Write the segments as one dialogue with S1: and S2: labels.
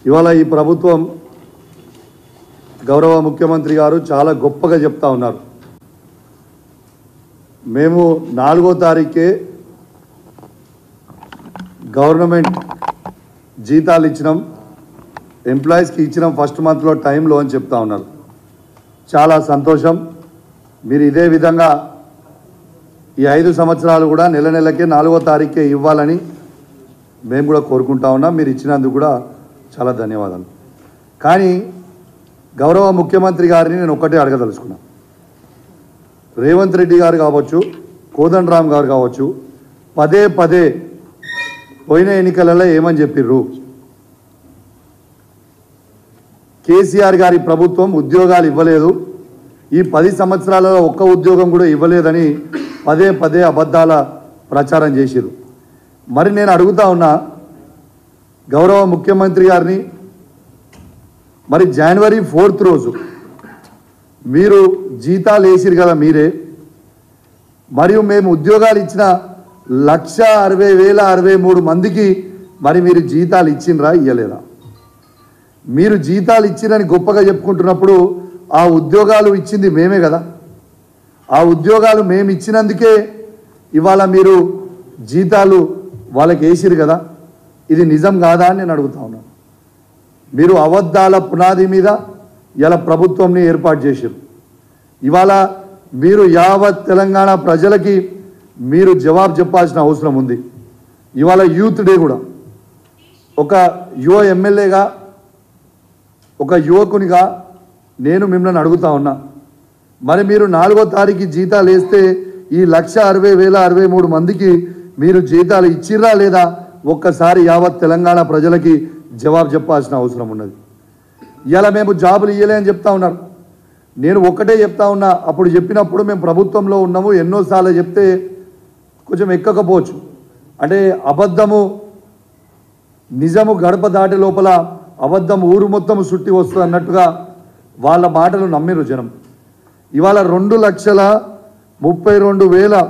S1: ఇవాళ ఈ ప్రభుత్వం గౌరవ ముఖ్యమంత్రి గారు చాలా గొప్పగా చెప్తా ఉన్నారు. మేము 4వ తారీఖే గవర్నమెంట్ జీతాలు ఇచ్చినాం, ఎంప్లాయీస్కి ఇచ్చినాం ఫస్ట్ మంత్లో టైంలో అని చెప్తా ఉన్నారు. చాలా సంతోషం. మీరు ఇదే విధంగా ఈ 5 సంవత్సరాలు కూడా నెల నెలకే 4వ తారీఖే ఇవ్వాలని మేము కూడా కోరుకుంటా ఉన్నాం. మీరు ఇచ్చినందుకు కూడా చాలా ధన్యవాదాలు. కానీ గౌరవ ముఖ్యమంత్రి గారిని నేను ఒక్కటే అడగదలుచుకున్నా. రేవంత్ రెడ్డి గారు కావచ్చు, కోదండరామ్ గారు కావచ్చు, పదే పదే పోయిన ఎన్నికలలో ఏమని చెప్పిర్రు? కేసీఆర్ గారి ప్రభుత్వం ఉద్యోగాలు ఇవ్వలేదు, ఈ 10 సంవత్సరాలలో ఒక్క ఉద్యోగం కూడా ఇవ్వలేదని పదే పదే అబద్ధాల ప్రచారం చేసిరు. మరి నేను అడుగుతా ఉన్నా గౌరవ ముఖ్యమంత్రి గారిని, మరి జనవరి 4th రోజు మీరు జీతాలు వేసిరు కదా మీరే, మరియు మేము ఉద్యోగాలు ఇచ్చిన 1,60,063 మందికి మరి మీరు జీతాలు ఇచ్చిండ్రా ఇయ్యలేదా? మీరు జీతాలు ఇచ్చిరని గొప్పగా చెప్పుకుంటున్నప్పుడు ఆ ఉద్యోగాలు ఇచ్చింది మేమే కదా. ఆ ఉద్యోగాలు మేము ఇచ్చినందుకే ఇవాళ మీరు జీతాలు వాళ్ళకి వేసిరు కదా. ఇది నిజం కాదా అని నేను అడుగుతా ఉన్నాను. మీరు అబద్ధాల పునాది మీద ఇలా ప్రభుత్వంని ఏర్పాటు చేశారు. ఇవాళ మీరు యావత్ తెలంగాణ ప్రజలకి మీరు జవాబు చెప్పాల్సిన అవసరం ఉంది. ఇవాళ యూత్ డే కూడా ఒక యువ ఎమ్మెల్యేగా, ఒక యువకునిగా నేను మిమ్మల్ని అడుగుతా ఉన్నా. మరి మీరు 4వ తారీఖు జీతాలు వేస్తే ఈ 1,60,063 మందికి మీరు జీతాలు ఇచ్చిర్రా లేదా? ఒక్కసారి యావత్ తెలంగాణ ప్రజలకి జవాబు చెప్పాల్సిన అవసరం ఉన్నది. ఇలా మేము జాబులు ఇవ్వలే అని చెప్తా ఉన్నారు. నేను ఒక్కటే చెప్తా ఉన్నా, అప్పుడు చెప్పినప్పుడు మేము ప్రభుత్వంలో ఉన్నాము, ఎన్నోసార్లు చెప్తే కొంచెం ఎక్కకపోవచ్చు. అంటే అబద్ధము నిజము గడప దాటి లోపల అబద్ధం ఊరు మొత్తం చుట్టి వస్తుంది అన్నట్టుగా వాళ్ళ మాటలు నమ్మిరు జనం. ఇవాళ 2,32,000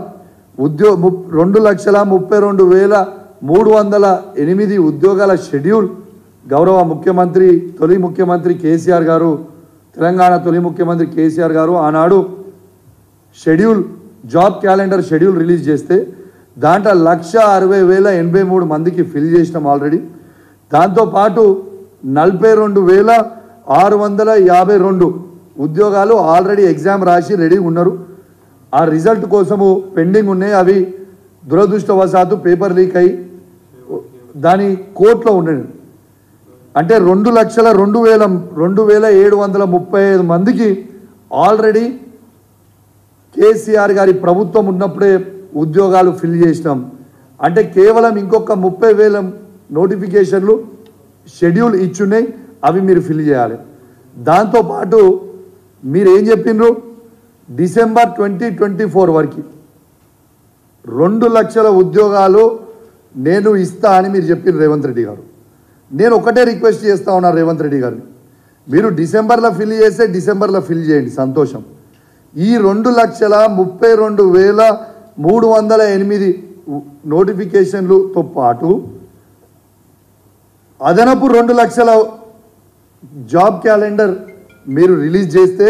S1: 2,32,308 ఉద్యోగాల షెడ్యూల్ గౌరవ ముఖ్యమంత్రి, తొలి ముఖ్యమంత్రి కేసీఆర్ గారు, తెలంగాణ తొలి ముఖ్యమంత్రి కేసీఆర్ గారు ఆనాడు schedule, job calendar schedule release చేస్తే దాంట్లో 1,60,083 మందికి ఫిల్ చేసినాం ఆల్రెడీ. దాంతోపాటు 42,652 ఉద్యోగాలు ఆల్రెడీ ఎగ్జామ్ రాసి రెడీ ఉన్నారు. ఆ రిజల్ట్ కోసము పెండింగ్ ఉన్నాయి. అవి దురదృష్టవశాత్తు పేపర్ లీక్ అయ్యి దాని కోర్టులో ఉండేది. అంటే 2,02,735 మందికి ఆల్రెడీ కేసీఆర్ గారి ప్రభుత్వం ఉన్నప్పుడే ఉద్యోగాలు ఫిల్ చేసినాం. అంటే కేవలం ఇంకొక 30,000 నోటిఫికేషన్లు షెడ్యూల్ ఇచ్చున్నాయి, అవి మీరు ఫిల్ చేయాలి. దాంతోపాటు మీరు ఏం చెప్పిండ్రు? డిసెంబర్ 2024 వరకు 2 లక్షల ఉద్యోగాలు నేను ఇస్తా అని మీరు చెప్పిన రేవంత్ రెడ్డి గారు. నేను ఒకటే రిక్వెస్ట్ చేస్తా ఉన్నాను రేవంత్ రెడ్డి గారిని, మీరు డిసెంబర్లో ఫిల్ చేస్తే డిసెంబర్లో ఫిల్ చేయండి, సంతోషం. ఈ 2,32,308 నోటిఫికేషన్లతో పాటు అదనపు 2 లక్షల జాబ్ క్యాలెండర్ మీరు రిలీజ్ చేస్తే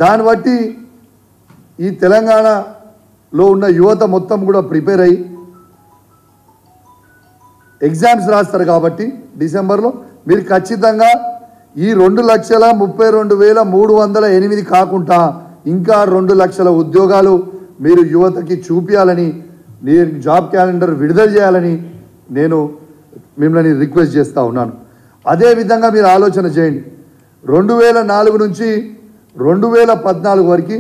S1: దాన్ని బట్టి ఈ తెలంగాణలో ఉన్న యువత మొత్తం కూడా ప్రిపేర్ అయ్యి ఎగ్జామ్స్ రాస్తారు. కాబట్టి డిసెంబర్లో మీరు ఖచ్చితంగా ఈ 2,32,308 కాకుండా ఇంకా 2 లక్షల ఉద్యోగాలు మీరు యువతకి చూపించాలని, నేను జాబ్ క్యాలెండర్ విడుదల చేయాలని నేను మిమ్మల్ని రిక్వెస్ట్ చేస్తూ ఉన్నాను. అదేవిధంగా మీరు ఆలోచన చేయండి. 2004 నుంచి 2014 వరకు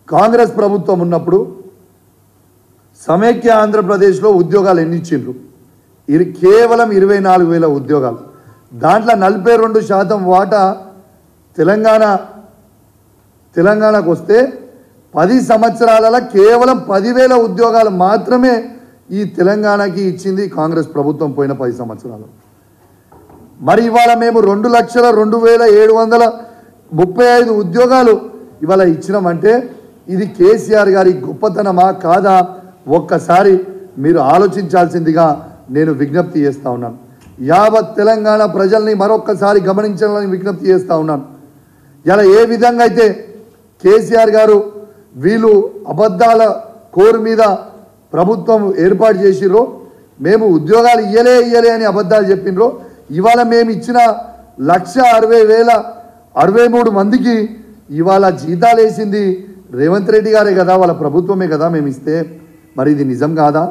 S1: కాంగ్రెస్ ప్రభుత్వం ఉన్నప్పుడు సమైక్య ఆంధ్రప్రదేశ్లో ఉద్యోగాలు ఎన్ని ఇచ్చిండ్రు? కేవలం 24,000 ఉద్యోగాలు. దాంట్లో 42% వాటా తెలంగాణకు వస్తే 10 సంవత్సరాలలో కేవలం 10,000 ఉద్యోగాలు మాత్రమే ఈ తెలంగాణకి ఇచ్చింది కాంగ్రెస్ ప్రభుత్వం పోయిన 10 సంవత్సరాలు. మరి ఇవాళ మేము 2,02,735 ఉద్యోగాలు ఇవాళ ఇచ్చినామంటే ఇది కేసీఆర్ గారి గొప్పతనమా కాదా ఒక్కసారి మీరు ఆలోచించాల్సిందిగా నేను విజ్ఞప్తి చేస్తూ ఉన్నాను. యావత్ తెలంగాణ ప్రజల్ని మరొక్కసారి గమనించాలని విజ్ఞప్తి చేస్తూ ఉన్నాను. ఇలా ఏ విధంగా అయితే కేసీఆర్ గారు వీళ్ళు అబద్ధాల కోరు మీద ప్రభుత్వం ఏర్పాటు చేసిర్రో, మేము ఉద్యోగాలు ఇయ్యలే అని అబద్ధాలు చెప్పినరో, ఇవాళ మేము ఇచ్చిన 1,60,063 మందికి ఇవాళ జీతాలు వేసింది రేవంత్ రెడ్డి గారే కదా, వాళ్ళ ప్రభుత్వమే కదా మేము ఇస్తే. మరి ఇది నిజం కాదా?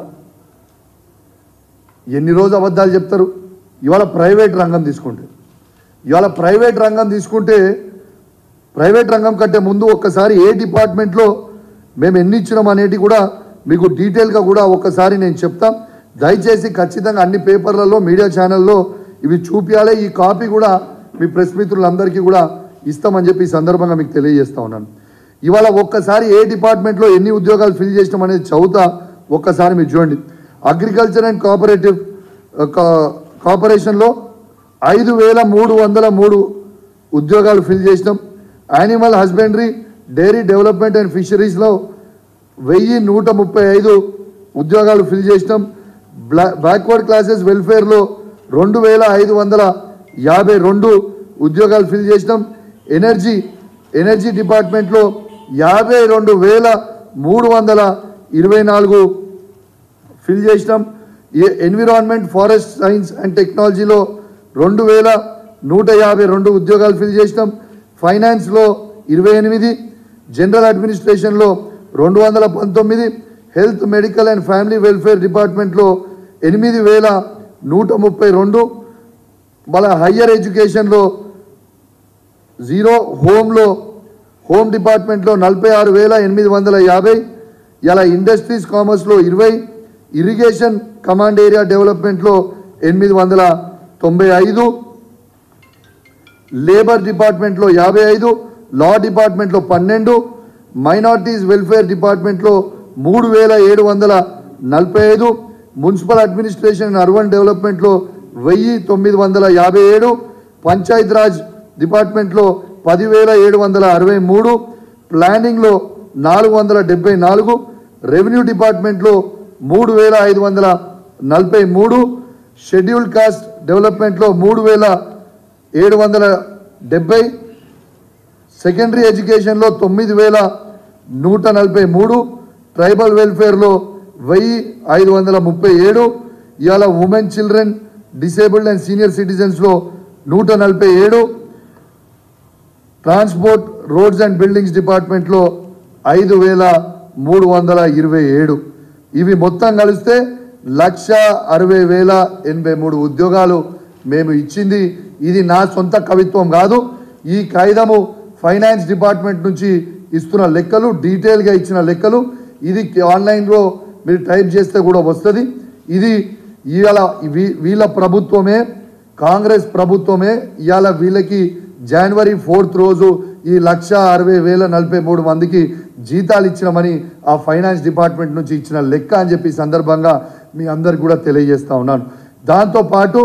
S1: ఎన్ని రోజు అబద్ధాలు చెప్తారు? ఇవాళ ప్రైవేట్ రంగం తీసుకుంటే ప్రైవేట్ రంగం కంటే ముందు ఒక్కసారి ఏ డిపార్ట్మెంట్లో మేము ఎన్ని ఇచ్చినాం అనేది కూడా మీకు డీటెయిల్గా కూడా ఒక్కసారి నేను చెప్తాం. దయచేసి ఖచ్చితంగా అన్ని పేపర్లలో, మీడియా ఛానల్లో ఇవి చూపించాలి. ఈ కాపీ కూడా మీ ప్రెస్ మిత్రులందరికీ కూడా ఇస్తామని చెప్పి ఈ సందర్భంగా మీకు తెలియజేస్తా ఉన్నాను. ఇవాళ ఒక్కసారి ఏ డిపార్ట్మెంట్లో ఎన్ని ఉద్యోగాలు ఫిల్ చేసినాం అనేది చదువుతా, ఒక్కసారి మీరు చూడండి. అగ్రికల్చర్ అండ్ కార్పొరేషన్లో 5,303 ఉద్యోగాలు ఫిల్ చేసినాం. Animal husbandry, dairy development and ఫిషరీస్లో 1,135 ఉద్యోగాలు ఫిల్ చేసినాం. బ్యాక్వర్డ్ క్లాసెస్ వెల్ఫేర్లో 2,552 ఉద్యోగాలు ఫిల్ చేసినాం. ఎనర్జీ డిపార్ట్మెంట్లో 52,324 ఫిల్ చేసినాం. ఎన్విరాన్మెంట్, ఫారెస్ట్ సైన్స్ అండ్ టెక్నాలజీలో 2,152 ఉద్యోగాలు ఫిల్ చేసినాం. ఫైనాన్స్లో 28, జనరల్ అడ్మినిస్ట్రేషన్లో 219, health, medical and family welfare డిపార్ట్మెంట్లో 8,132, మళ్ళీ హయ్యర్ ఎడ్యుకేషన్లో 0, హోమ్ డిపార్ట్మెంట్లో 46,850, ఇలా ఇండస్ట్రీస్ కామర్స్లో 20, ఇరిగేషన్ కమాండ్ ఏరియా డెవలప్మెంట్లో 895, లేబర్ డిపార్ట్మెంట్లో 55, లా డిపార్ట్మెంట్లో 12, మైనార్టీస్ వెల్ఫేర్ డిపార్ట్మెంట్లో 3,745, మున్సిపల్ అడ్మినిస్ట్రేషన్ అండ్ అర్బన్ డెవలప్మెంట్లో 1,957, పంచాయత్ రాజ్ డిపార్ట్మెంట్లో 10,763, ప్లానింగ్లో 474, రెవెన్యూ డిపార్ట్మెంట్లో 3,543, షెడ్యూల్డ్ కాస్ట్ డెవలప్మెంట్లో 3,770, సెకండరీ ఎడ్యుకేషన్లో 9,143, ట్రైబల్ వెల్ఫేర్లో 1,537, ఇవాళ women, children, disabled and senior సిటిజన్స్లో 147, ట్రాన్స్పోర్ట్, రోడ్స్ అండ్ బిల్డింగ్స్ డిపార్ట్మెంట్లో 5,327. ఇవి మొత్తం కలిస్తే 1,60,083 ఉద్యోగాలు మేము ఇచ్చింది. ఇది నా సొంత కవిత్వం కాదు. ఈ కాగితము ఫైనాన్స్ డిపార్ట్మెంట్ నుంచి ఇస్తున్న లెక్కలు, డీటెయిల్గా ఇచ్చిన లెక్కలు. ఇది ఆన్లైన్లో మీరు టైప్ చేస్తే కూడా వస్తుంది. ఇది ఇవాళ వీళ్ళ ప్రభుత్వమే, కాంగ్రెస్ ప్రభుత్వమే ఇవాళ వీళ్ళకి జనవరి 4th రోజు ఈ 1,60,043 మందికి జీతాలు ఇచ్చినామని ఆ ఫైనాన్స్ డిపార్ట్మెంట్ నుంచి ఇచ్చిన లెక్క అని చెప్పి సందర్భంగా మీ అందరికి కూడా తెలియజేస్తా ఉన్నాను. దాంతోపాటు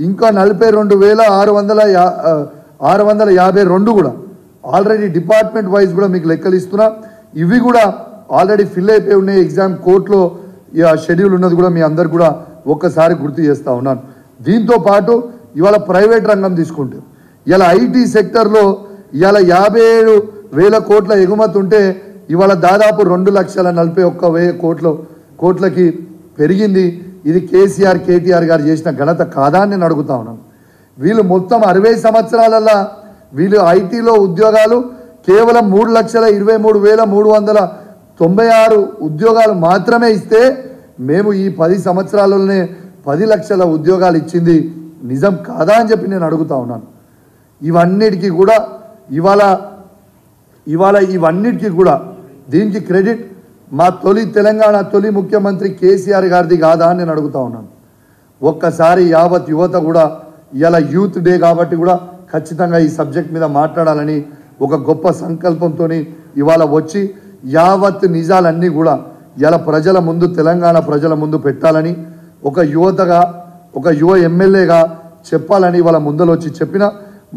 S1: ఇంకా 42,652 కూడా ఆల్రెడీ డిపార్ట్మెంట్ వైజ్ కూడా మీకు లెక్కలు ఇస్తున్నా. ఇవి కూడా ఆల్రెడీ ఫిల్ అయిపోయి ఉన్నాయి. ఎగ్జామ్ కోర్టులో షెడ్యూల్ ఉన్నది కూడా మీ అందరు కూడా ఒక్కసారి గుర్తు చేస్తూ ఉన్నాను. దీంతో పాటు ఇవాళ ప్రైవేట్ రంగం తీసుకుంటే ఇలా ఐటీ సెక్టర్లో ఇవాళ 57,000 కోట్ల ఎగుమతి ఉంటే ఇవాళ దాదాపు 2,41,000 కోట్లకి పెరిగింది. ఇది కేటీఆర్ గారు చేసిన ఘనత కాదా అని నేను అడుగుతా ఉన్నాను. వీళ్ళు మొత్తం 60 సంవత్సరాలల్లో వీళ్ళు ఐటీలో ఉద్యోగాలు కేవలం 3,23,396 ఉద్యోగాలు మాత్రమే ఇస్తే మేము ఈ 10 సంవత్సరాలలోనే 10 లక్షల ఉద్యోగాలు ఇచ్చింది నిజం కాదా అని చెప్పి నేను అడుగుతా ఉన్నాను. ఇవన్నిటికీ కూడా ఇవాళ ఇవన్నిటికీ కూడా దీనికి క్రెడిట్ మా తెలంగాణ తొలి ముఖ్యమంత్రి కేసీఆర్ గారిది కాదా అని నేను అడుగుతా ఉన్నాను. ఒక్కసారి యావత్ యువత కూడా ఇవాళ యూత్ డే కాబట్టి కూడా ఖచ్చితంగా ఈ సబ్జెక్ట్ మీద మాట్లాడాలని ఒక గొప్ప సంకల్పంతో ఇవాళ వచ్చి యావత్ నిజాలన్నీ కూడా ఇవాళ ప్రజల ముందు, తెలంగాణ ప్రజల ముందు పెట్టాలని ఒక యువతగా, ఒక యువ ఎమ్మెల్యేగా చెప్పాలని ఇవాళ ముందలు వచ్చి చెప్పిన.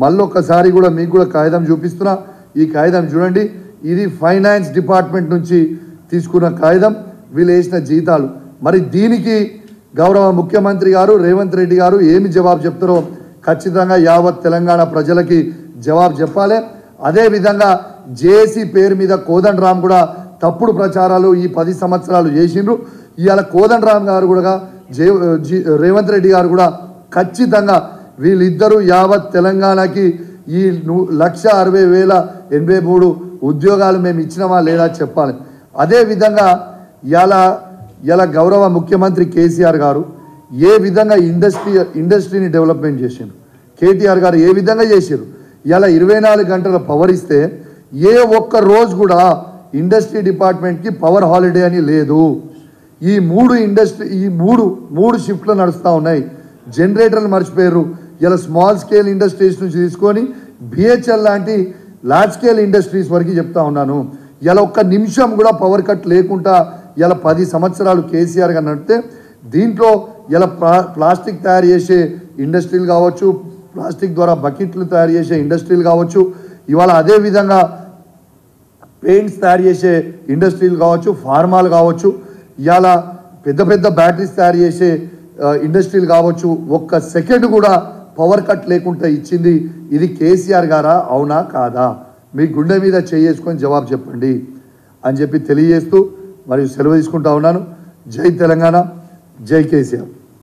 S1: మళ్ళొక్కసారి కూడా మీకు కూడా కాగితం చూపిస్తున్నా. ఈ కాగితం చూడండి. ఇది ఫైనాన్స్ డిపార్ట్మెంట్ నుంచి తీసుకున్న కాగితం, వీళ్ళు వేసిన జీతాలు. మరి దీనికి గౌరవ ముఖ్యమంత్రి గారు రేవంత్ రెడ్డి గారు ఏమి జవాబు చెప్తారో ఖచ్చితంగా యావత్ తెలంగాణ ప్రజలకి జవాబు చెప్పాలి. అదేవిధంగా జేఏసీ పేరు మీద కోదండరామ్ కూడా తప్పుడు ప్రచారాలు ఈ 10 సంవత్సరాలు చేసిండ్రు. ఇవాళ కోదండరామ్ గారు కూడా రేవంత్ రెడ్డి గారు కూడా ఖచ్చితంగా వీళ్ళిద్దరూ యావత్ తెలంగాణకి ఈ 1,60,083 ఉద్యోగాలు మేము ఇచ్చినామా లేదా చెప్పాలి. అదేవిధంగా ఇలా గౌరవ ముఖ్యమంత్రి కేసీఆర్ గారు ఏ విధంగా ఇండస్ట్రీని డెవలప్మెంట్ చేసిండ్రు, కేటీఆర్ గారు ఏ విధంగా చేసారు. ఇలా 24 గంటల పవర్ ఇస్తే ఏ ఒక్క రోజు కూడా ఇండస్ట్రీ డిపార్ట్మెంట్కి పవర్ హాలిడే అని లేదు. ఈ మూడు షిఫ్ట్లు నడుస్తూ ఉన్నాయి. జనరేటర్లు మర్చిపోయారు. ఇలా స్మాల్ స్కేల్ ఇండస్ట్రీస్ నుంచి తీసుకొని బిహెచ్ఎల్ లాంటి లార్జ్ స్కేల్ ఇండస్ట్రీస్ వరకు చెప్తా ఉన్నాను. ఇలా ఒక్క నిమిషం కూడా పవర్ కట్ లేకుండా ఇలా 10 సంవత్సరాలు కేసీఆర్ గారు నడిపితే దీంట్లో ఇలా ప్లాస్టిక్ తయారు చేసే ఇండస్ట్రీలు కావచ్చు, ప్లాస్టిక్ ద్వారా బకెట్లు తయారు చేసే ఇండస్ట్రీలు కావచ్చు, ఇవాళ అదేవిధంగా పెయింట్స్ తయారు చేసే ఇండస్ట్రీలు కావచ్చు, ఫార్మాలు కావచ్చు, ఇవాళ పెద్ద పెద్ద బ్యాటరీస్ తయారు చేసే ఇండస్ట్రీలు కావచ్చు. ఒక్క సెకండ్ కూడా పవర్ కట్ లేకుండా ఇచ్చింది ఇది కేసీఆర్ గారా అవునా కాదా? మీ గుండె మీద చేసుకొని జవాబు చెప్పండి అని చెప్పి తెలియజేస్తూ మరియు సెలవు తీసుకుంటా ఉన్నాను. జై తెలంగాణ, జై కేసీఆర్.